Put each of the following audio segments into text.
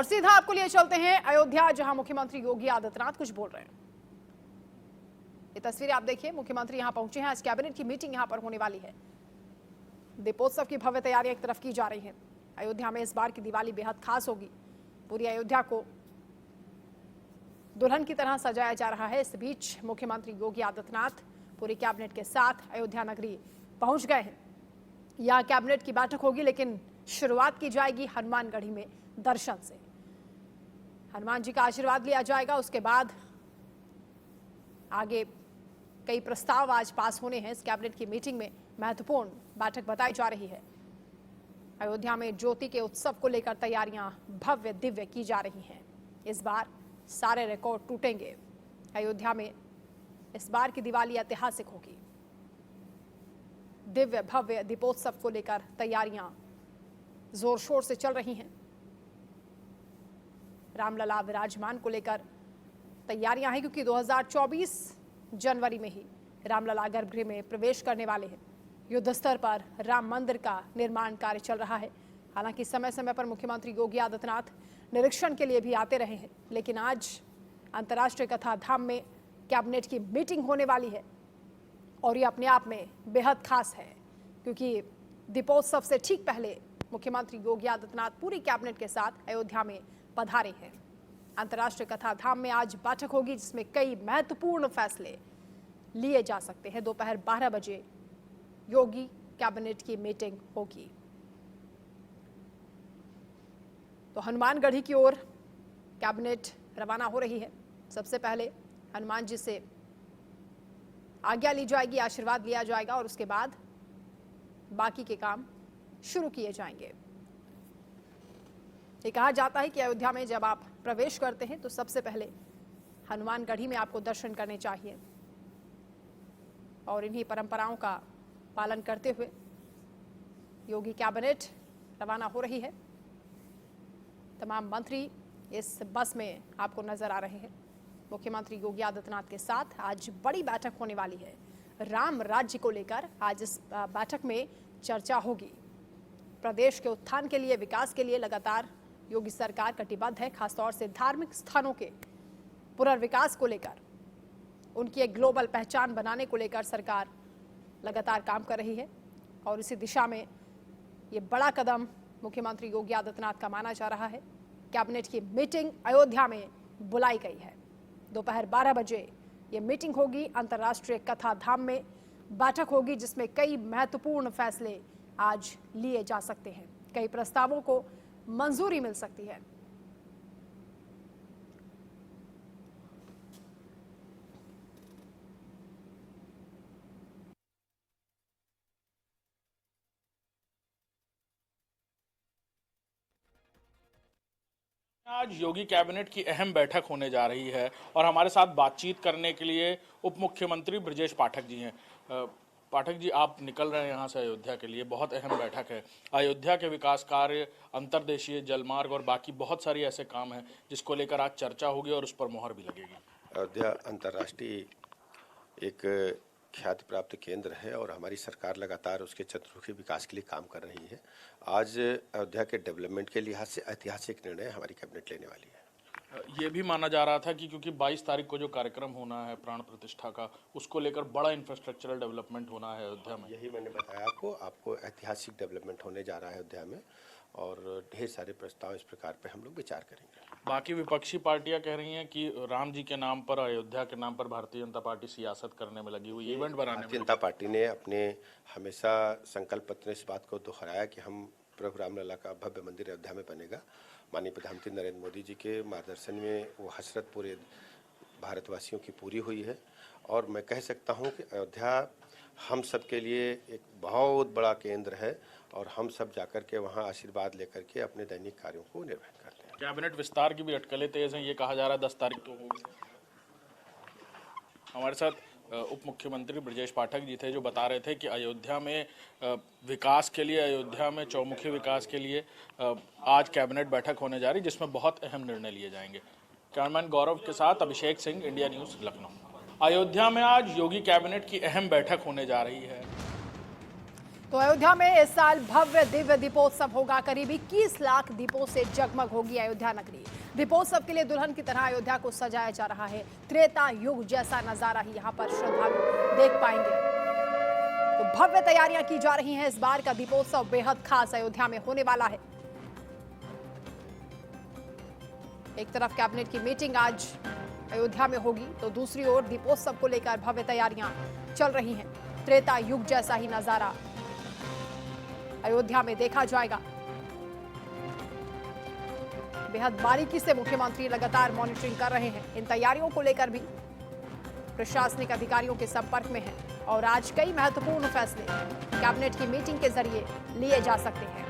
और सीधा आपको लिए चलते हैं अयोध्या, जहां मुख्यमंत्री योगी आदित्यनाथ कुछ बोल रहे हैं। ये तस्वीरें आप देखिए, मुख्यमंत्री यहां पहुंचे हैं। आज कैबिनेट की मीटिंग यहां पर होने वाली है। दीपोत्सव की भव्य तैयारियां एक तरफ की जा रही हैं। अयोध्या में इस बार की दिवाली बेहद खास होगी। पूरी अयोध्या को दुल्हन की तरह सजाया जा रहा है। इस बीच मुख्यमंत्री योगी आदित्यनाथ पूरी कैबिनेट के साथ अयोध्या नगरी पहुंच गए हैं। यहां कैबिनेट की बैठक होगी, लेकिन शुरुआत की जाएगी हनुमानगढ़ी में दर्शन से। हनुमान जी का आशीर्वाद लिया जाएगा। उसके बाद आगे कई प्रस्ताव आज पास होने हैं। इस कैबिनेट की मीटिंग में महत्वपूर्ण बैठक बताई जा रही है। अयोध्या में ज्योति के उत्सव को लेकर तैयारियां भव्य दिव्य की जा रही हैं। इस बार सारे रिकॉर्ड टूटेंगे। अयोध्या में इस बार की दिवाली ऐतिहासिक होगी। दिव्य भव्य दीपोत्सव को लेकर तैयारियां जोर शोर से चल रही हैं। रामलला विराजमान को लेकर तैयारियां हैं, क्योंकि 2024 जनवरी में ही रामलला गर्भगृह में प्रवेश करने वाले हैं। युद्ध स्तर पर राम मंदिर का निर्माण कार्य चल रहा है। हालांकि समय समय पर मुख्यमंत्री योगी आदित्यनाथ निरीक्षण के लिए भी आते रहे हैं, लेकिन आज अंतर्राष्ट्रीय कथा धाम में कैबिनेट की मीटिंग होने वाली है और ये अपने आप में बेहद खास है, क्योंकि दीपोत्सव से ठीक पहले मुख्यमंत्री योगी आदित्यनाथ पूरी कैबिनेट के साथ अयोध्या में पधारे हैं। अंतर्राष्ट्रीय कथा धाम में आज बैठक होगी, जिसमें कई महत्वपूर्ण फैसले लिए जा सकते हैं। दोपहर 12 बजे योगी कैबिनेट की मीटिंग होगी। तो हनुमानगढ़ी की ओर कैबिनेट रवाना हो रही है। सबसे पहले हनुमान जी से आज्ञा ली जाएगी, आशीर्वाद लिया जाएगा और उसके बाद बाकी के काम शुरू किए जाएंगे। ये कहा जाता है कि अयोध्या में जब आप प्रवेश करते हैं तो सबसे पहले हनुमानगढ़ी में आपको दर्शन करने चाहिए, और इन्हीं परंपराओं का पालन करते हुए योगी कैबिनेट रवाना हो रही है। तमाम मंत्री इस बस में आपको नजर आ रहे हैं। मुख्यमंत्री योगी आदित्यनाथ के साथ आज बड़ी बैठक होने वाली है। राम राज्य को लेकर आज इस बैठक में चर्चा होगी। प्रदेश के उत्थान के लिए, विकास के लिए लगातार योगी सरकार कटिबद्ध है। खासतौर से धार्मिक स्थानों के पुनर्विकास को लेकर, उनकी एक ग्लोबल पहचान बनाने को लेकर सरकार लगातार काम कर रही है, और इसी दिशा में ये बड़ा कदम मुख्यमंत्री योगी आदित्यनाथ का माना जा रहा है। कैबिनेट की मीटिंग अयोध्या में बुलाई गई है। दोपहर 12 बजे ये मीटिंग होगी। अंतर्राष्ट्रीय कथा धाम में बैठक होगी, जिसमें कई महत्वपूर्ण फैसले आज लिए जा सकते हैं। कई प्रस्तावों को मंजूरी मिल सकती है। आज योगी कैबिनेट की अहम बैठक होने जा रही है और हमारे साथ बातचीत करने के लिए उप मुख्यमंत्री ब्रजेश पाठक जी हैं। पाठक जी, आप निकल रहे हैं यहाँ से अयोध्या के लिए, बहुत अहम बैठक है। अयोध्या के विकास कार्य, अंतर्देशीय जलमार्ग और बाकी बहुत सारी ऐसे काम हैं जिसको लेकर आज चर्चा होगी और उस पर मोहर भी लगेगी। अयोध्या अंतर्राष्ट्रीय एक ख्याति प्राप्त केंद्र है और हमारी सरकार लगातार उसके चतुर्मुखी विकास के लिए काम कर रही है। आज अयोध्या के डेवलपमेंट के लिहाज से ऐतिहासिक निर्णय हमारी कैबिनेट लेने वाली है। ये भी माना जा रहा था कि क्योंकि 22 तारीख को जो कार्यक्रम होना है प्राण प्रतिष्ठा का, उसको लेकर बड़ा इंफ्रास्ट्रक्चरल डेवलपमेंट होना है अयोध्या में। यही मैंने बताया आपको ऐतिहासिक डेवलपमेंट होने जा रहा है अयोध्या में, और ढेर सारे प्रस्ताव इस प्रकार पे हम लोग विचार करेंगे। बाकी विपक्षी पार्टियां कह रही हैं कि राम जी के नाम पर, अयोध्या के नाम पर भारतीय जनता पार्टी सियासत करने में लगी हुई, इवेंट बनाने में। भारतीय जनता पार्टी ने अपने हमेशा संकल्प पत्र में इस बात को दोहराया कि हम प्रभु रामलला का भव्य मंदिर अयोध्या में बनेगा। माननीय प्रधानमंत्री नरेंद्र मोदी जी के मार्गदर्शन में वो हसरत पूरे भारतवासियों की पूरी हुई है, और मैं कह सकता हूँ कि अयोध्या हम सब के लिए एक बहुत बड़ा केंद्र है, और हम सब जाकर के वहाँ आशीर्वाद लेकर के अपने दैनिक कार्यों को निर्वहन करते हैं। कैबिनेट विस्तार की भी अटकलें तेज हैं, ये कहा जा रहा है 10 तारीख को होगी। हमारे साथ उप मुख्यमंत्री ब्रजेश पाठक जी थे, जो बता रहे थे कि अयोध्या में विकास के लिए, अयोध्या में चौमुखी विकास के लिए आज कैबिनेट बैठक होने जा रही है, जिसमें बहुत अहम निर्णय लिए जाएंगे। कैमरामैन गौरव के साथ अभिषेक सिंह, इंडिया न्यूज़, लखनऊ। अयोध्या में आज योगी कैबिनेट की अहम बैठक होने जा रही है। तो अयोध्या में इस साल भव्य दिव्य दीपोत्सव होगा। करीब 21 लाख दीपों से जगमग होगी अयोध्या नगरी। दीपोत्सव के लिए दुल्हन की तरह अयोध्या को सजाया जा रहा है। त्रेता युग जैसा नजारा ही यहाँ पर श्रद्धालु देख पाएंगे। तो भव्य तैयारियां की जा रही हैं। इस बार का दीपोत्सव बेहद खास अयोध्या में होने वाला है। एक तरफ कैबिनेट की मीटिंग आज अयोध्या में होगी, तो दूसरी ओर दीपोत्सव को लेकर भव्य तैयारियां चल रही हैं। त्रेता युग जैसा ही नजारा अयोध्या में देखा जाएगा। बेहद बारीकी से मुख्यमंत्री लगातार मॉनिटरिंग कर रहे हैं। इन तैयारियों को लेकर भी प्रशासनिक अधिकारियों के संपर्क में है और आज कई महत्वपूर्ण फैसले कैबिनेट की मीटिंग के जरिए लिए जा सकते हैं।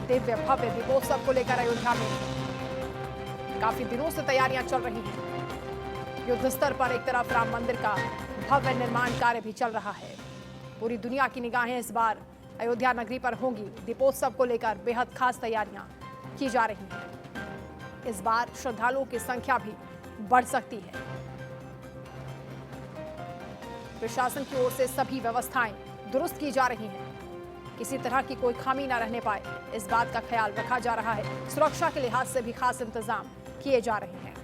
दिव्य भव्य दीपोत्सव को लेकर अयोध्या में काफी दिनों से तैयारियां चल रही हैं। युद्ध स्तर पर एक तरफ राम मंदिर का भव्य निर्माण कार्य भी चल रहा है। पूरी दुनिया की निगाहें इस बार अयोध्या नगरी पर होंगी। दीपोत्सव को लेकर बेहद खास तैयारियां की जा रही हैं। इस बार श्रद्धालुओं की संख्या भी बढ़ सकती है। प्रशासन की ओर से सभी व्यवस्थाएं दुरुस्त की जा रही हैं। किसी तरह की कोई खामी न रहने पाए, इस बात का ख्याल रखा जा रहा है। सुरक्षा के लिहाज से भी खास इंतजाम किए जा रहे हैं।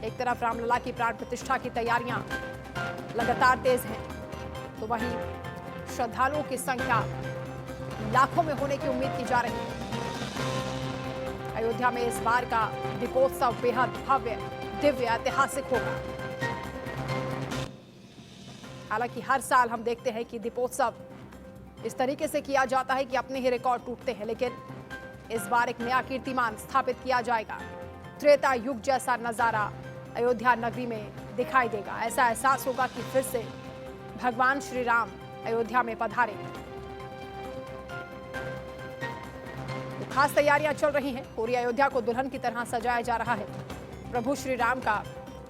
एक तरफ रामलला की प्राण प्रतिष्ठा की तैयारियां लगातार तेज हैं, तो वहीं श्रद्धालुओं की संख्या लाखों में होने की उम्मीद की जा रही है। अयोध्या में इस बार का दीपोत्सव बेहद भव्य दिव्य ऐतिहासिक होगा। हालांकि हर साल हम देखते हैं कि दीपोत्सव इस तरीके से किया जाता है कि अपने ही रिकॉर्ड टूटते हैं, लेकिन इस बार एक नया कीर्तिमान स्थापित किया जाएगा। त्रेता युग जैसा नजारा अयोध्या नगरी में दिखाई देगा। ऐसा एहसास होगा कि फिर से भगवान श्री राम अयोध्या में पधारे। तो खास तैयारियां चल रही हैं। पूरी अयोध्या को दुल्हन की तरह सजाया जा रहा है। प्रभु श्री राम का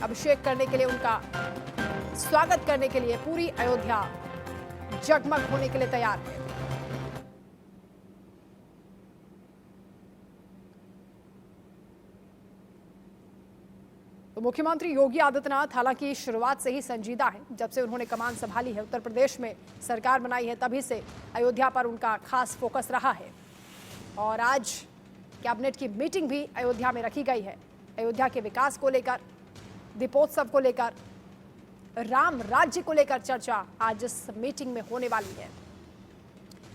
अभिषेक करने के लिए, उनका स्वागत करने के लिए पूरी अयोध्या जगमग होने के लिए तैयार है। तो मुख्यमंत्री योगी आदित्यनाथ हालांकि शुरुआत से ही संजीदा हैं। जब से उन्होंने कमान संभाली है, उत्तर प्रदेश में सरकार बनाई है, तभी से अयोध्या पर उनका खास फोकस रहा है। और आज कैबिनेट की मीटिंग भी अयोध्या में रखी गई है। अयोध्या के विकास को लेकर, दीपोत्सव को लेकर, राम राज्य को लेकर चर्चा आज इस मीटिंग में होने वाली है।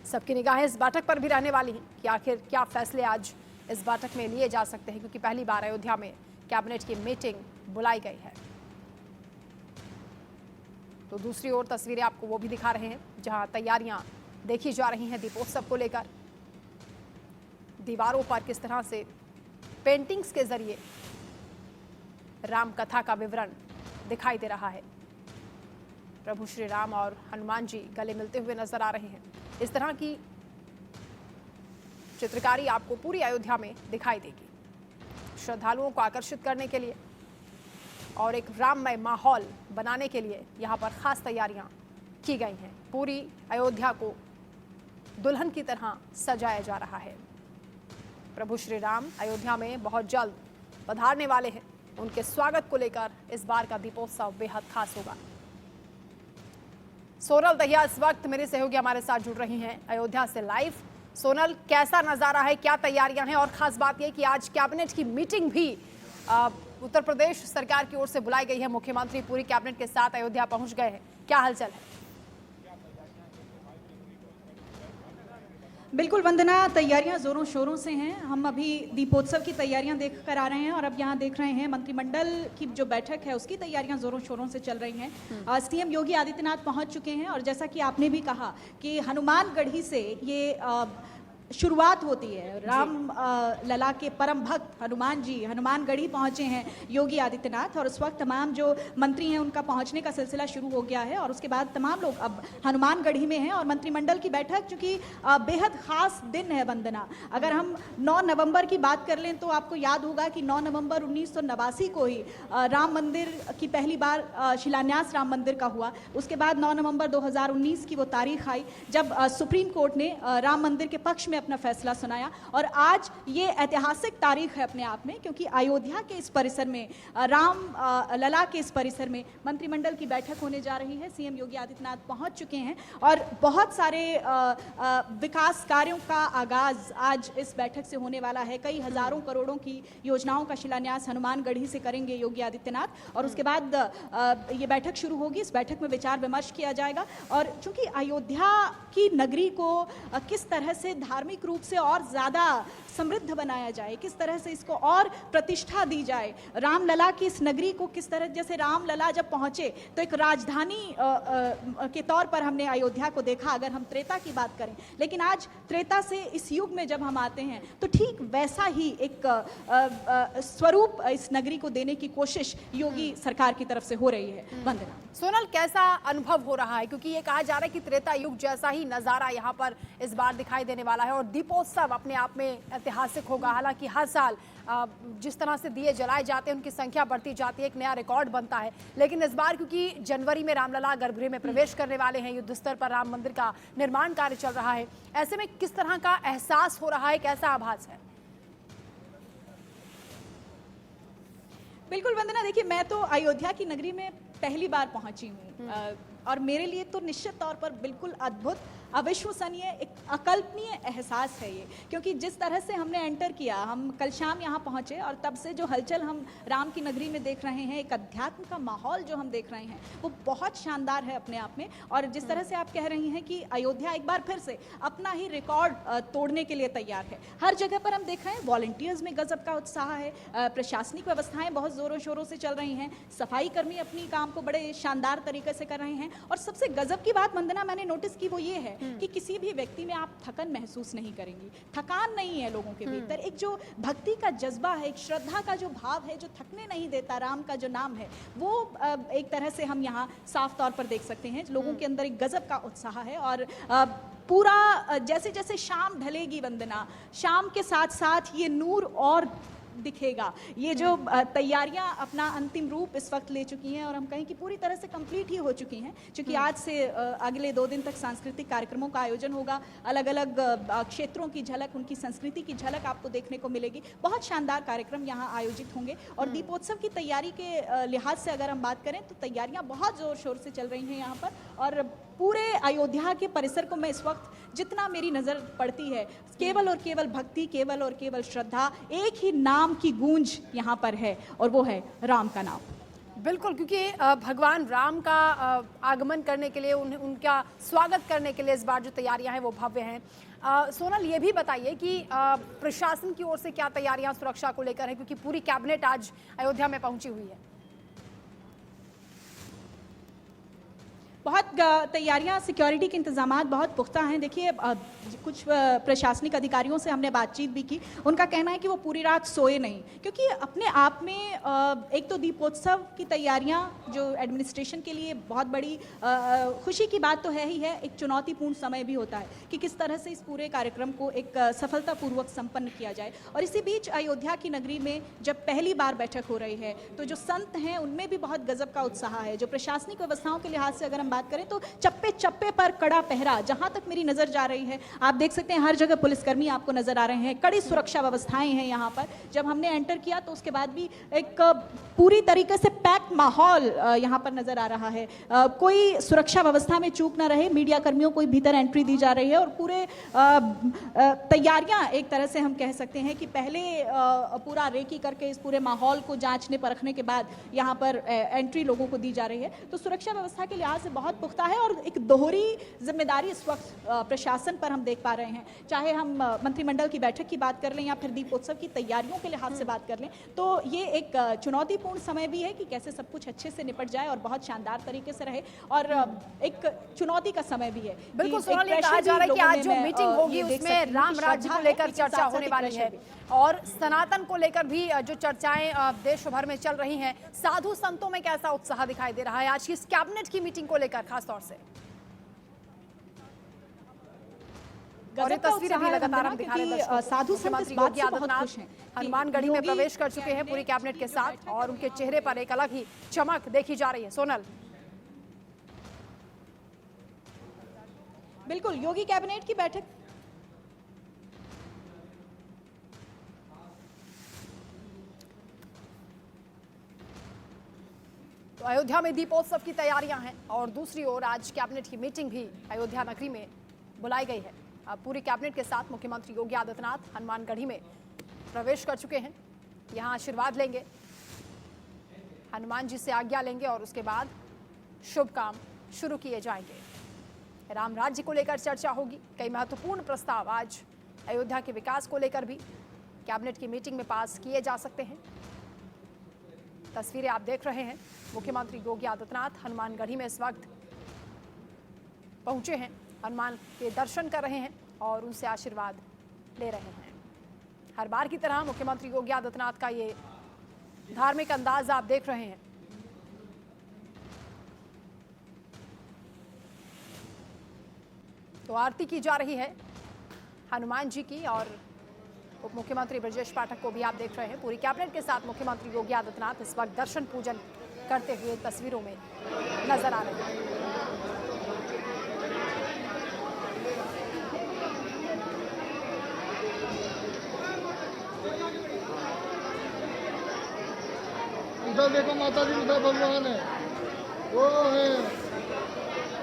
सबकी निगाहें इस बैठक पर भी रहने वाली हैं कि आखिर क्या फैसले आज इस बैठक में लिए जा सकते हैं, क्योंकि पहली बार अयोध्या में कैबिनेट की मीटिंग बुलाई गई है। तो दूसरी ओर तस्वीरें आपको वो भी दिखा रहे हैं जहां तैयारियां देखी जा रही हैं दीपोत्सव को लेकर। दीवारों पर किस तरह से पेंटिंग्स के जरिए राम कथा का विवरण दिखाई दे रहा है। प्रभु श्री राम और हनुमान जी गले मिलते हुए नजर आ रहे हैं। इस तरह की चित्रकारी आपको पूरी अयोध्या में दिखाई देगी। श्रद्धालुओं को आकर्षित करने के लिए और एक राममय माहौल बनाने के लिए यहाँ पर खास तैयारियां की गई हैं। पूरी अयोध्या को दुल्हन की तरह सजाया जा रहा है। प्रभु श्री राम अयोध्या में बहुत जल्द पधारने वाले हैं। उनके स्वागत को लेकर इस बार का दीपोत्सव बेहद खास होगा। सोनल दहिया इस वक्त मेरे सहयोगी हमारे साथ जुड़ रही हैं अयोध्या से लाइव। सोनल, कैसा नजारा है, क्या तैयारियां हैं, और खास बात यह कि आज कैबिनेट की मीटिंग भी उत्तर प्रदेश सरकार की ओर से बुलाई गई है। मुख्यमंत्री पूरी कैबिनेट के साथ अयोध्या पहुंच गए हैं। क्या हालचाल है? बिल्कुल वंदना, तैयारियां जोरों शोरों से हैं। हम अभी दीपोत्सव की तैयारियां देख कर आ रहे हैं और अब यहाँ देख रहे हैं मंत्रिमंडल की जो बैठक है उसकी तैयारियां जोरों शोरों से चल रही हैं। सीएम योगी आदित्यनाथ पहुंच चुके हैं और जैसा कि आपने भी कहा कि हनुमानगढ़ी से ये शुरुआत होती है। राम लला के परम भक्त हनुमान जी हनुमानगढ़ी पहुंचे हैं योगी आदित्यनाथ, और उस वक्त तमाम जो मंत्री हैं उनका पहुंचने का सिलसिला शुरू हो गया है और उसके बाद तमाम लोग अब हनुमानगढ़ी में हैं। और मंत्रिमंडल की बैठक चूंकि बेहद खास दिन है वंदना, अगर हम 9 नवंबर की बात कर लें तो आपको याद होगा कि 9 नवंबर 1989 को ही राम मंदिर की पहली बार शिलान्यास राम मंदिर का हुआ। उसके बाद 9 नवंबर 2019 की वो तारीख आई जब सुप्रीम कोर्ट ने राम मंदिर के पक्ष में में अपना फैसला सुनाया। और आज ये ऐतिहासिक तारीख है अपने आप में, क्योंकि अयोध्या के इस परिसर में, राम लला के इस परिसर में मंत्रिमंडल की बैठक होने जा रही है। सीएम योगी आदित्यनाथ पहुंच चुके हैं और बहुत सारे विकास कार्यों का आगाज आज इस बैठक से होने वाला है। कई हजारों करोड़ों की योजनाओं का शिलान्यास हनुमानगढ़ी से करेंगे योगी आदित्यनाथ, और उसके बाद ये बैठक शुरू होगी। इस बैठक में विचार विमर्श किया जाएगा। और चूंकि अयोध्या की नगरी को किस तरह से धार्मिक रूप से और ज्यादा समृद्ध बनाया जाए, किस तरह से इसको और प्रतिष्ठा दी जाए, रामलला की इस नगरी को किस तरह, जैसे रामलला जब पहुंचे तो एक राजधानी के तौर पर हमने अयोध्या को देखा, अगर हम त्रेता की बात करें, लेकिन आज त्रेता से इस युग में जब हम आते हैं तो ठीक वैसा ही एक स्वरूप इस नगरी को देने की कोशिश योगी सरकार की तरफ से हो रही है। वंदना। सोनल, कैसा अनुभव हो रहा है, क्योंकि ये कहा जा रहा है कि त्रेता युग जैसा ही नजारा यहाँ पर इस बार दिखाई देने वाला है और दीपोत्सव अपने आप में ऐतिहासिक होगा। हालांकि हर साल जिस तरह से दिए जलाए जाते हैं उनकी संख्या बढ़ती जाती है, एक नया रिकॉर्ड बनता है, लेकिन इस बार क्योंकि जनवरी में रामलला गर्भगृह में प्रवेश करने वाले हैं, युद्ध स्तर पर राम मंदिर का निर्माण कार्य चल रहा है, ऐसे में किस तरह का एहसास हो रहा है, कैसा आभास है? बिल्कुल वंदना, देखिए मैं तो अयोध्या की नगरी में पहली बार पहुंची हूँ और मेरे लिए तो निश्चित तौर पर बिल्कुल अद्भुत, अविश्वसनीय, एक अकल्पनीय एहसास है ये। क्योंकि जिस तरह से हमने एंटर किया, हम कल शाम यहाँ पहुँचे और तब से जो हलचल हम राम की नगरी में देख रहे हैं, एक अध्यात्म का माहौल जो हम देख रहे हैं, वो बहुत शानदार है अपने आप में। और जिस तरह से आप कह रही हैं कि अयोध्या एक बार फिर से अपना ही रिकॉर्ड तोड़ने के लिए तैयार है। हर जगह पर हम देख रहे हैं वॉलंटियर्स में गजब का उत्साह है, प्रशासनिक व्यवस्थाएं बहुत जोरों शोरों से चल रही हैं, सफाई कर्मी अपनी काम को बड़े शानदार तरीके से कर रहे हैं। और सबसे गजब की बात वंदना मैंने नोटिस की वो ये है कि किसी भी व्यक्ति में आप थकन महसूस नहीं करेंगी। थकान नहीं है लोगों के भीतर, एक जो भक्ति का जज्बा है, एक श्रद्धा का जो भाव है जो थकने नहीं देता, राम का जो नाम है, वो एक तरह से हम यहाँ साफ तौर पर देख सकते हैं। लोगों के अंदर एक गजब का उत्साह है और पूरा जैसे जैसे शाम ढलेगी वंदना, शाम के साथ साथ ये नूर और दिखेगा। ये जो तैयारियां अपना अंतिम रूप इस वक्त ले चुकी हैं और हम कहें कि पूरी तरह से कंप्लीट ही हो चुकी हैं, क्योंकि आज से अगले 2 दिन तक सांस्कृतिक कार्यक्रमों का आयोजन होगा। अलग अलग क्षेत्रों की झलक, उनकी संस्कृति की झलक आपको देखने को मिलेगी। बहुत शानदार कार्यक्रम यहाँ आयोजित होंगे। और दीपोत्सव की तैयारी के लिहाज से अगर हम बात करें तो तैयारियां बहुत जोर शोर से चल रही हैं यहाँ पर। और पूरे अयोध्या के परिसर को मैं इस वक्त जितना मेरी नज़र पड़ती है, केवल और केवल भक्ति, केवल और केवल श्रद्धा, एक ही नाम की गूंज यहाँ पर है और वो है राम का नाम। बिल्कुल, क्योंकि भगवान राम का आगमन करने के लिए, उनका स्वागत करने के लिए इस बार जो तैयारियां हैं वो भव्य हैं। सोनल, ये भी बताइए कि प्रशासन की ओर से क्या तैयारियां सुरक्षा को लेकर है, क्योंकि पूरी कैबिनेट आज अयोध्या में पहुंची हुई है। बहुत तैयारियां, सिक्योरिटी के इंतजामात बहुत पुख्ता हैं। देखिए कुछ प्रशासनिक अधिकारियों से हमने बातचीत भी की, उनका कहना है कि वो पूरी रात सोए नहीं, क्योंकि अपने आप में एक तो दीपोत्सव की तैयारियां जो एडमिनिस्ट्रेशन के लिए बहुत बड़ी खुशी की बात तो है ही है, एक चुनौतीपूर्ण समय भी होता है कि किस तरह से इस पूरे कार्यक्रम को एक सफलतापूर्वक संपन्न किया जाए। और इसी बीच अयोध्या की नगरी में जब पहली बार बैठक हो रही है तो जो संत हैं उनमें भी बहुत गजब का उत्साह है। जो प्रशासनिक व्यवस्थाओं के लिहाज से अगर हम बात करें तो चप्पे चप्पे पर कड़ा पहरा, जहां तक मेरी नजर जा रही है आप देख सकते हैं, हर जगह पुलिसकर्मी आपको नजर आ रहे हैं, कड़ी सुरक्षा व्यवस्थाएं हैं यहाँ पर। जब हमने एंटर किया तो उसके बाद भी एक पूरी तरीके से पैक्ड माहौल यहाँ पर नजर आ रहा है। कोई सुरक्षा व्यवस्था में चूक ना रहे, मीडिया कर्मियों को भीतर एंट्री दी जा रही है और पूरे तैयारियां एक तरह से हम कह सकते हैं कि पहले पूरा रेकी करके इस पूरे माहौल को जांचने परखने के बाद यहाँ पर एंट्री लोगों को दी जा रही है। तो सुरक्षा व्यवस्था के लिहाज से बहुत पुख्ता है और एक दोहरी जिम्मेदारी इस वक्त प्रशासन पर हम देख पा रहे हैं। चाहे हम मंत्रिमंडल की बैठक की बात कर लें या फिर दीपोत्सव की तैयारियों के लिहाज से बात कर लें, तो ये एक चुनौतीपूर्ण समय भी है कि कैसे सब कुछ अच्छे से निपट जाए और बहुत शानदार तरीके से रहे, और एक चुनौती का समय भी है। बिल्कुल सोनाली, कहा जा रहा है कि आज जो मीटिंग होगी उसमें राम राज्य को लेकर चर्चा होने वाली है और सनातन को लेकर भी जो चर्चाएं देश भर में चल रही हैं। साधु संतों में कैसा उत्साह दिखाई दे रहा है आज की इस कैबिनेट की मीटिंग को लेकर खास तौर से? और ये तस्वीरें भी लगातार हम दिखा रहे हैं। साधु संत योगी आदित्यनाथ हनुमानगढ़ी में प्रवेश कर चुके हैं पूरी कैबिनेट के साथ और उनके चेहरे पर एक अलग ही चमक देखी जा रही है। सोनल, बिल्कुल योगी कैबिनेट की बैठक अयोध्या में दीपोत्सव की तैयारियां हैं और दूसरी ओर आज कैबिनेट की मीटिंग भी अयोध्या नगरी में बुलाई गई है। अब पूरी कैबिनेट के साथ मुख्यमंत्री योगी आदित्यनाथ हनुमानगढ़ी में प्रवेश कर चुके हैं। यहां आशीर्वाद लेंगे, हनुमान जी से आज्ञा लेंगे और उसके बाद शुभ काम शुरू किए जाएंगे। राम राज्य को लेकर चर्चा होगी। कई महत्वपूर्ण प्रस्ताव आज अयोध्या के विकास को लेकर भी कैबिनेट की मीटिंग में पास किए जा सकते हैं। तस्वीरें आप देख रहे हैं। मुख्यमंत्री योगी आदित्यनाथ हनुमानगढ़ी में इस वक्त पहुंचे हैं, हनुमान के दर्शन कर रहे हैं और उनसे आशीर्वाद ले रहे हैं। हर बार की तरह मुख्यमंत्री योगी आदित्यनाथ का ये धार्मिक अंदाज आप देख रहे हैं। तो आरती की जा रही है हनुमान जी की और उप मुख्यमंत्री ब्रजेश पाठक को भी आप देख रहे हैं। पूरी कैबिनेट के साथ मुख्यमंत्री योगी आदित्यनाथ इस वक्त दर्शन पूजन करते हुए तस्वीरों में नजर आ रहे हैं। उधर देखो माता जी, उधर भगवान है, वो है।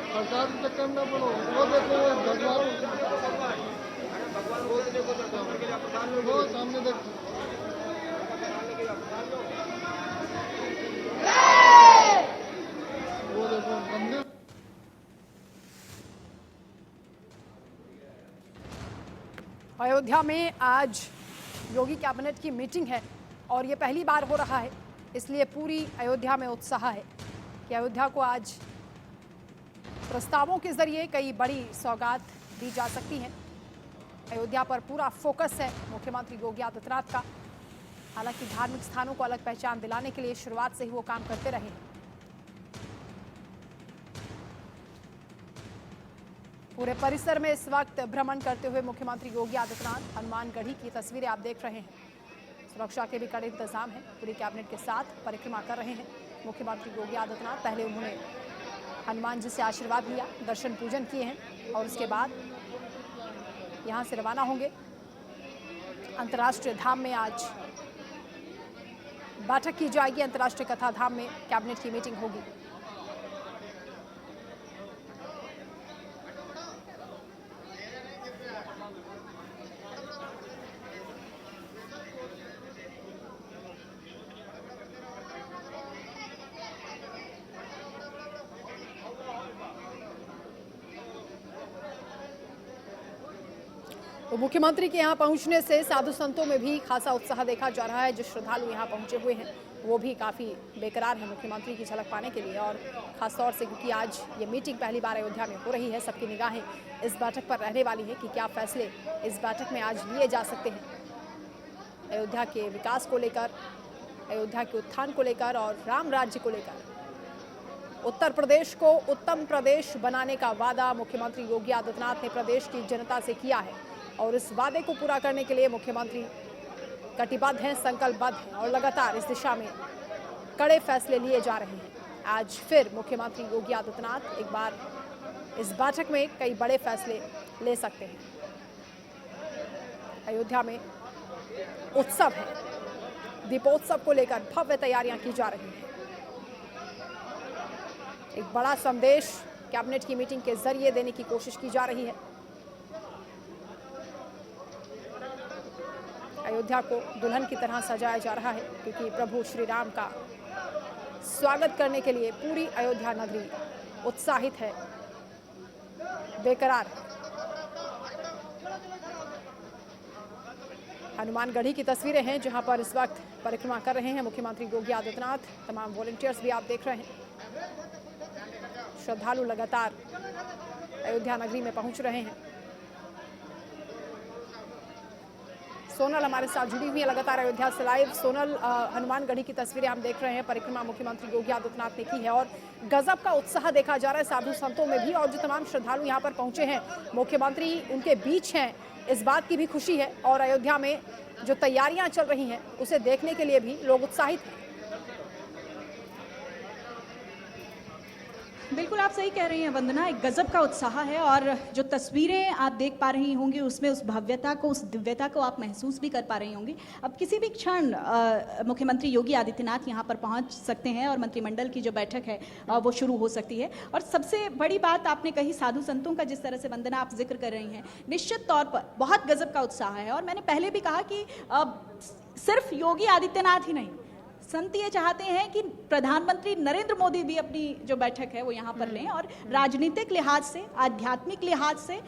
प्रसाद के चक्कर में पड़ो, वो देखो भगवान, वो सामने देखो। वो देखो मंदिर। अयोध्या में आज योगी कैबिनेट की मीटिंग है और ये पहली बार हो रहा है, इसलिए पूरी अयोध्या में उत्साह है कि अयोध्या को आज प्रस्तावों के जरिए कई बड़ी सौगात दी जा सकती हैं। अयोध्या पर पूरा फोकस है मुख्यमंत्री योगी आदित्यनाथ का। हालांकि धार्मिक स्थानों को अलग पहचान दिलाने के लिए शुरुआत से ही वो काम करते रहे हैं। पूरे परिसर में इस वक्त भ्रमण करते हुए मुख्यमंत्री योगी आदित्यनाथ हनुमानगढ़ी की तस्वीरें आप देख रहे हैं। सुरक्षा के भी कड़े इंतजाम हैं। पूरी कैबिनेट के साथ परिक्रमा कर रहे हैं मुख्यमंत्री योगी आदित्यनाथ। पहले उन्होंने हनुमान जी से आशीर्वाद लिया, दर्शन पूजन किए हैं और उसके बाद यहां से रवाना होंगे। अंतर्राष्ट्रीय धाम में आज बैठक की जाएगी। अंतर्राष्ट्रीय कथा धाम में कैबिनेट की मीटिंग होगी। तो मुख्यमंत्री के यहाँ पहुंचने से साधु संतों में भी खासा उत्साह देखा जा रहा है। जो श्रद्धालु यहाँ पहुंचे हुए हैं वो भी काफ़ी बेकरार हैं मुख्यमंत्री की झलक पाने के लिए, और खासतौर से क्योंकि आज ये मीटिंग पहली बार अयोध्या में हो रही है। सबकी निगाहें इस बैठक पर रहने वाली है कि क्या फैसले इस बैठक में आज लिए जा सकते हैं अयोध्या के विकास को लेकर, अयोध्या के उत्थान को लेकर और राम राज्य को लेकर। उत्तर प्रदेश को उत्तम प्रदेश बनाने का वादा मुख्यमंत्री योगी आदित्यनाथ ने प्रदेश की जनता से किया है और इस वादे को पूरा करने के लिए मुख्यमंत्री कटिबद्ध हैं, संकल्पबद्ध हैं और लगातार इस दिशा में कड़े फैसले लिए जा रहे हैं। आज फिर मुख्यमंत्री योगी आदित्यनाथ एक बार इस बैठक में कई बड़े फैसले ले सकते हैं। अयोध्या में उत्सव है, दीपोत्सव को लेकर भव्य तैयारियां की जा रही हैं। एक बड़ा संदेश कैबिनेट की मीटिंग के जरिए देने की कोशिश की जा रही है। अयोध्या को दुल्हन की तरह सजाया जा रहा है क्योंकि प्रभु श्री राम का स्वागत करने के लिए पूरी अयोध्या नगरी उत्साहित है, बेकरार। हनुमानगढ़ी की तस्वीरें हैं जहां पर इस वक्त परिक्रमा कर रहे हैं मुख्यमंत्री योगी आदित्यनाथ। तमाम वॉलंटियर्स भी आप देख रहे हैं। श्रद्धालु लगातार अयोध्या नगरी में पहुंच रहे हैं। सोनल हमारे साथ जुड़ी हुई है लगातार अयोध्या से लाइव। सोनल, हनुमानगढ़ी की तस्वीरें हम देख रहे हैं। परिक्रमा मुख्यमंत्री योगी आदित्यनाथ ने की है और गजब का उत्साह देखा जा रहा है साधु संतों में भी, और जो तमाम श्रद्धालु यहाँ पर पहुंचे हैं मुख्यमंत्री उनके बीच हैं, इस बात की भी खुशी है। और अयोध्या में जो तैयारियां चल रही हैं उसे देखने के लिए भी लोग उत्साहित हैं। बिल्कुल आप सही कह रही हैं वंदना, एक गजब का उत्साह है और जो तस्वीरें आप देख पा रही होंगी उसमें उस भव्यता को, उस दिव्यता को आप महसूस भी कर पा रही होंगी। अब किसी भी क्षण मुख्यमंत्री योगी आदित्यनाथ यहाँ पर पहुँच सकते हैं और मंत्रिमंडल की जो बैठक है वो शुरू हो सकती है। और सबसे बड़ी बात आपने कही साधु संतों का, जिस तरह से वंदना आप जिक्र कर रही हैं, निश्चित तौर पर बहुत गजब का उत्साह है। और मैंने पहले भी कहा कि सिर्फ योगी आदित्यनाथ ही नहीं, संत ये चाहते हैं कि प्रधानमंत्री नरेंद्र मोदी भी अपनी जो बैठक है वो यहाँ पर लें। और राजनीतिक लिहाज से, आध्यात्मिक लिहाज से,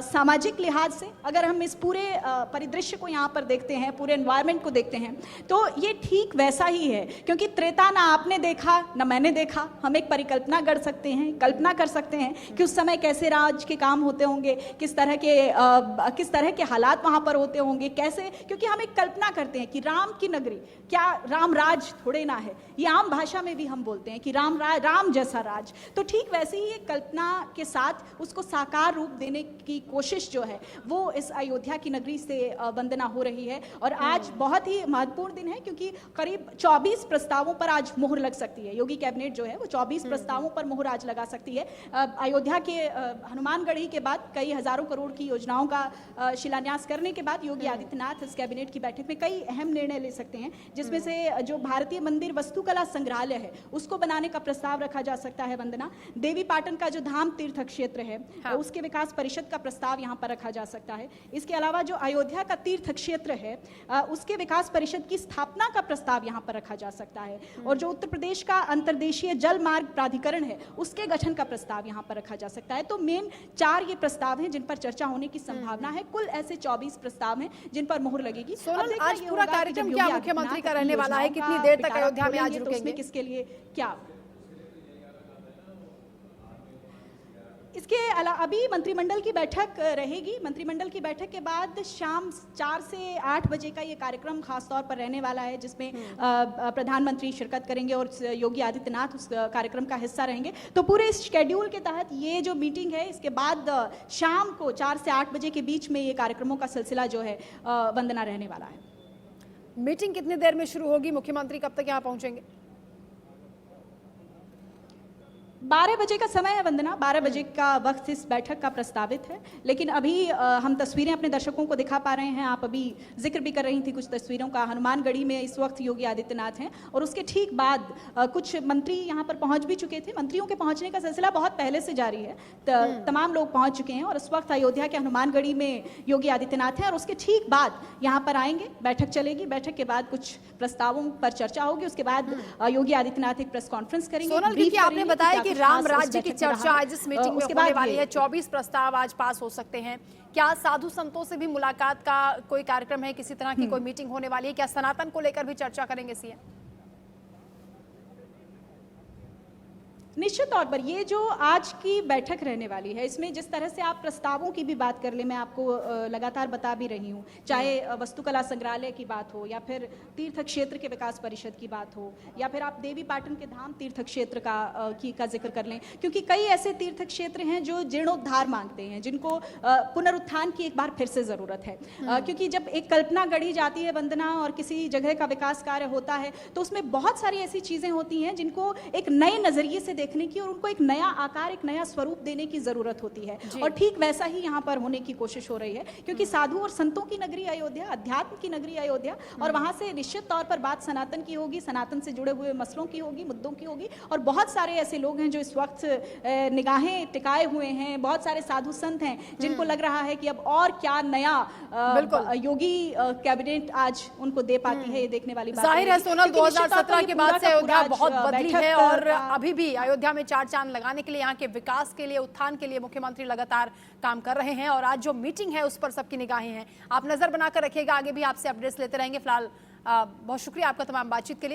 सामाजिक लिहाज से अगर हम इस पूरे परिदृश्य को यहाँ पर देखते हैं, पूरे एनवायरनमेंट को देखते हैं, तो ये ठीक वैसा ही है। क्योंकि त्रेता ना आपने देखा ना मैंने देखा, हम एक परिकल्पना कर सकते हैं, कल्पना कर सकते हैं कि उस समय कैसे राज के काम होते होंगे, किस तरह के हालात वहाँ पर होते होंगे, कैसे, क्योंकि हम एक कल्पना करते हैं कि राम की नगरी, क्या राम राज थोड़े ना है, ये आम भाषा में भी हम बोलते हैं कि राम जैसा राज। तो ठीक वैसे ही एक कल्पना के साथ उसको साकार रूप देने की कोशिश जो है वो इस अयोध्या की नगरी से वंदना हो रही है। और आज बहुत ही महत्वपूर्ण दिन है क्योंकि करीब 24 प्रस्तावों पर आज मोहर लग सकती है। योगी कैबिनेट जो है वो 24 प्रस्तावों पर मोहर आज लगा सकती है। अयोध्या के हनुमानगढ़ी के बाद कई हजारों करोड़ की योजनाओं का शिलान्यास करने के बाद योगी आदित्यनाथ इस कैबिनेट की बैठक में कई अहम निर्णय ले सकते हैं, जिसमें से जो भारतीय मंदिर वस्तुकला संग्रहालय है उसको बनाने का प्रस्ताव रखा जा सकता है वंदना। देवी पाटन का जो धाम तीर्थ क्षेत्र है हाँ। उसके विकास परिषद का प्रस्ताव यहाँ पर रखा जा सकता है। इसके अलावा जो अयोध्या का तीर्थ क्षेत्र है उसके विकास परिषद की स्थापना का प्रस्ताव यहाँ पर रखा जा सकता है। और जो उत्तर प्रदेश का अंतर्देशीय जल मार्ग प्राधिकरण है उसके गठन का प्रस्ताव यहाँ पर रखा जा सकता है। तो मेन 4 ये प्रस्ताव हैं जिन पर चर्चा होने की संभावना है। कुल ऐसे 24 प्रस्ताव हैं जिन पर मोहर लगेगी। सोनल, आज पूरा कार्यक्रम क्या मुख्यमंत्री का रहने वाला है? कितनी देर तक अयोध्या में आज रुकेंगे? किसके लिए क्या? इसके अलावा अभी मंत्रिमंडल की बैठक रहेगी। मंत्रिमंडल की बैठक के बाद शाम 4 से 8 बजे का ये कार्यक्रम खास तौर पर रहने वाला है, जिसमें प्रधानमंत्री शिरकत करेंगे और योगी आदित्यनाथ उस कार्यक्रम का हिस्सा रहेंगे। तो पूरे इस शेड्यूल के तहत ये जो मीटिंग है, इसके बाद शाम को 4 से 8 बजे के बीच में ये कार्यक्रमों का सिलसिला जो है वंदना रहने वाला है। मीटिंग कितनी देर में शुरू होगी? मुख्यमंत्री कब तक यहाँ पहुंचेंगे? 12 बजे का समय है वंदना, 12 बजे का वक्त इस बैठक का प्रस्तावित है। लेकिन अभी हम तस्वीरें अपने दर्शकों को दिखा पा रहे हैं। आप अभी जिक्र भी कर रही थी कुछ तस्वीरों का। हनुमानगढ़ी में इस वक्त योगी आदित्यनाथ हैं और उसके ठीक बाद कुछ मंत्री यहाँ पर पहुँच भी चुके थे। मंत्रियों के पहुँचने का सिलसिला बहुत पहले से जारी है। तमाम लोग पहुँच चुके हैं और इस वक्त अयोध्या के हनुमानगढ़ी में योगी आदित्यनाथ हैं और उसके ठीक बाद यहाँ पर आएंगे, बैठक चलेगी। बैठक के बाद कुछ प्रस्तावों पर चर्चा होगी। उसके बाद योगी आदित्यनाथ एक प्रेस कॉन्फ्रेंस करेंगे। सोनल, क्योंकि आपने बताया कि राम राज्य की चर्चा आज इस मीटिंग में होने वाली है, 24 प्रस्ताव आज पास हो सकते हैं। क्या साधु संतों से भी मुलाकात का कोई कार्यक्रम है? किसी तरह की कोई मीटिंग होने वाली है? क्या सनातन को लेकर भी चर्चा करेंगे सीएम? निश्चित तौर पर ये जो आज की बैठक रहने वाली है, इसमें जिस तरह से आप प्रस्तावों की भी बात कर ले, मैं आपको लगातार बता भी रही हूँ, चाहे वस्तुकला संग्रहालय की बात हो या फिर तीर्थ क्षेत्र के विकास परिषद की बात हो या फिर आप देवी पाटन के धाम तीर्थ क्षेत्र का जिक्र कर लें, क्योंकि कई ऐसे तीर्थ क्षेत्र हैं जो जीर्णोद्धार मांगते हैं, जिनको पुनरुत्थान की एक बार फिर से ज़रूरत है। क्योंकि जब एक कल्पना गढ़ी जाती है वंदना और किसी जगह का विकास कार्य होता है तो उसमें बहुत सारी ऐसी चीज़ें होती हैं जिनको एक नए नज़रिए से देखने की और उनको एक नया आकार, एक नया स्वरूप देने की जरूरत होती है। और ठीक वैसा ही यहाँ पर होने की कोशिश हो रही है, क्योंकि साधु और संतों की नगरी अयोध्या, अध्यात्म की नगरी अयोध्या, और वहां से निश्चित तौर पर बात सनातन की होगी, सनातन से जुड़े हुए मसलों की होगी, मुद्दों की होगी। और बहुत सारे ऐसे लोग हैं जो इस वक्त निगाहें टिकाए हुए हैं, बहुत सारे साधु संत हैं जिनको लग रहा है कि अब और क्या नया योगी कैबिनेट आज उनको दे पाती है। ये देखने वाली बात जाहिर है सोनल, 2017 के बाद से अयोध्या बहुत बदली है और अभी भी अयोध्या में 4 चांद लगाने के लिए, यहाँ के विकास के लिए, उत्थान के लिए मुख्यमंत्री लगातार काम कर रहे हैं। और आज जो मीटिंग है उस पर सबकी निगाहें हैं। आप नजर बनाकर रखिएगा, आगे भी आपसे अपडेट्स लेते रहेंगे। फिलहाल बहुत शुक्रिया आपका तमाम बातचीत के लिए।